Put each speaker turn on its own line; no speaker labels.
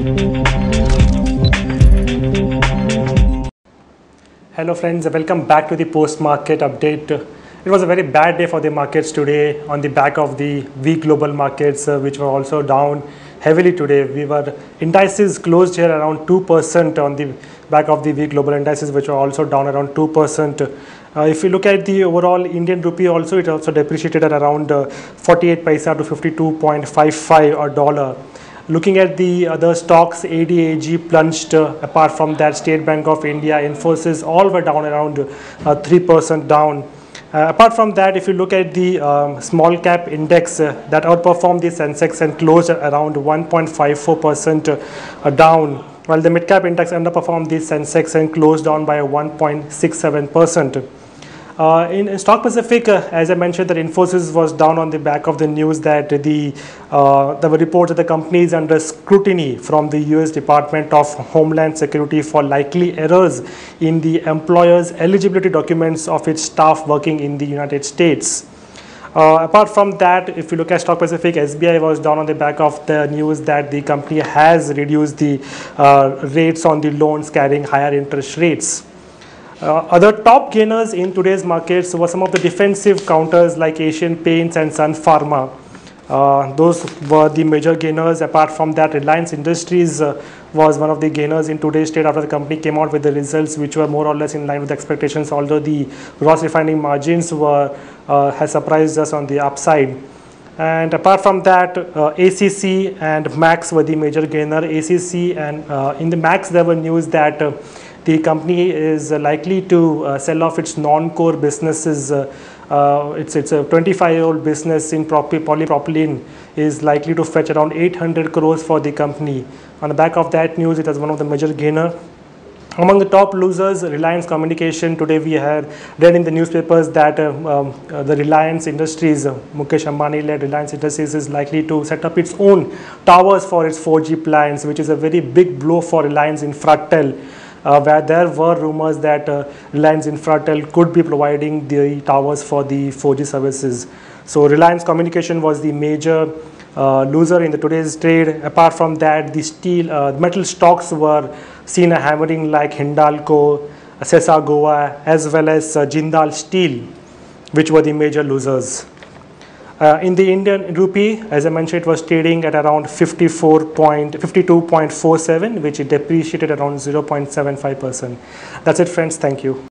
Hello friends, welcome back to the post-market update. It was a very bad day for the markets today on the back of the weak global markets which were also down heavily today. Indices closed here around 2% on the back of the weak global indices, which were also down around 2%. If you look at the overall Indian rupee also, it also depreciated at around 48 paisa to 52.55 a dollar. Looking at the other stocks, ADAG plunged. Apart from that, State Bank of India, Infosys, all were down around 3% down. Apart from that, if you look at the small cap index that outperformed the Sensex and closed around 1.54% down, while the mid cap index underperformed the Sensex and closed down by 1.67%. In Stock Pacific, as I mentioned, that Infosys was down on the back of the news that there were reports that the company is under scrutiny from the US Department of Homeland Security for likely errors in the employer's eligibility documents of its staff working in the United States. Apart from that, if you look at Stock Pacific, SBI was down on the back of the news that the company has reduced the rates on the loans carrying higher interest rates. Other top gainers in today's markets were some of the defensive counters like Asian Paints and Sun Pharma. Those were the major gainers. Apart from that, Reliance Industries was one of the gainers in today's trade after the company came out with the results which were more or less in line with expectations, although the gross refining margins has surprised us on the upside. And apart from that, ACC and Max were the major gainer. ACC and in the Max there were news that the company is likely to sell off its non-core businesses. It's a 25-year-old business in polypropylene is likely to fetch around 800 crores for the company. On the back of that news, it was one of the major gainer. Among the top losers, Reliance Communication. Today we had read in the newspapers that the Reliance Industries, Mukesh Ambani-led Reliance Industries, is likely to set up its own towers for its 4G plans, which is a very big blow for Reliance Infratel. Where there were rumors that Reliance Infratel could be providing the towers for the 4G services. So Reliance Communication was the major loser in today's trade. Apart from that, the metal stocks were seen a hammering like Hindalco, Sesa Goa, as well as Jindal Steel, which were the major losers. In the Indian rupee, as I mentioned, it was trading at around 52.47, which it depreciated around 0.75%. That's it, friends. Thank you.